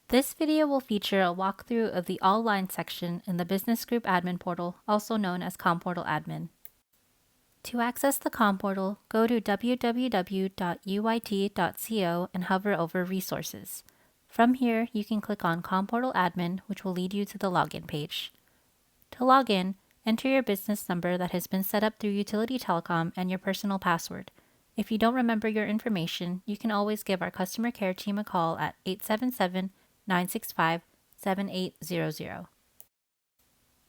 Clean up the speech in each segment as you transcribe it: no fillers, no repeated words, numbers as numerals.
This video will feature a walkthrough of the All Lines section in the Business Group Admin portal, also known as CommPortal Admin. To access the CommPortal, go to www.uit.co and hover over Resources. From here, you can click on CommPortal Admin, which will lead you to the login page. To log in, enter your business number that has been set up through Utility Telecom and your personal password. If you don't remember your information, you can always give our customer care team a call at 877-965-7800.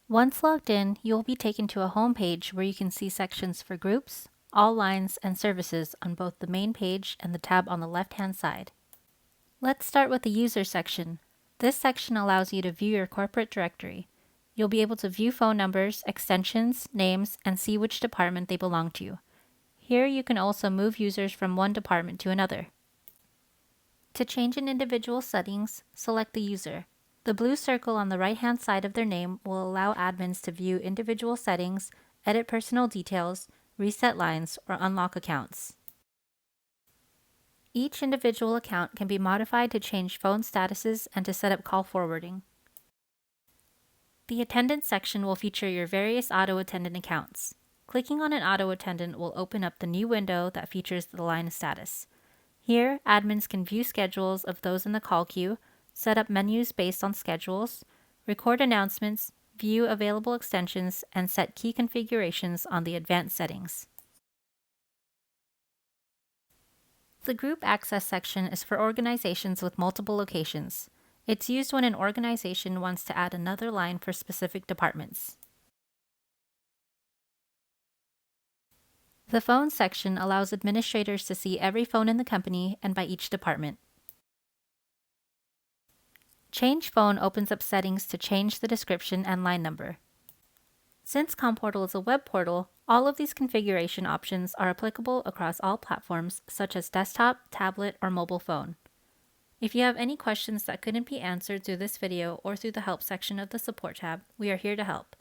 Once logged in, you will be taken to a home page where you can see sections for groups, all lines, and services on both the main page and the tab on the left-hand side. Let's start with the User section. This section allows you to view your corporate directory. You'll be able to view phone numbers, extensions, names, and see which department they belong to. Here you can also move users from one department to another. To change an individual settings, select the user. The blue circle on the right-hand side of their name will allow admins to view individual settings, edit personal details, reset lines, or unlock accounts. Each individual account can be modified to change phone statuses and to set up call forwarding. The Attendant section will feature your various auto attendant accounts. Clicking on an auto attendant will open up the new window that features the line status. Here, admins can view schedules of those in the call queue, set up menus based on schedules, record announcements, view available extensions, and set key configurations on the advanced settings. The Group Access section is for organizations with multiple locations. It's used when an organization wants to add another line for specific departments. The Phone section allows administrators to see every phone in the company and by each department. Change Phone opens up settings to change the description and line number. Since CommPortal is a web portal, all of these configuration options are applicable across all platforms such as desktop, tablet, or mobile phone. If you have any questions that couldn't be answered through this video or through the Help section of the Support tab, we are here to help.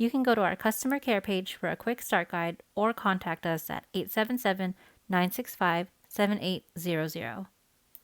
You can go to our customer care page for a quick start guide or contact us at 877-965-7800.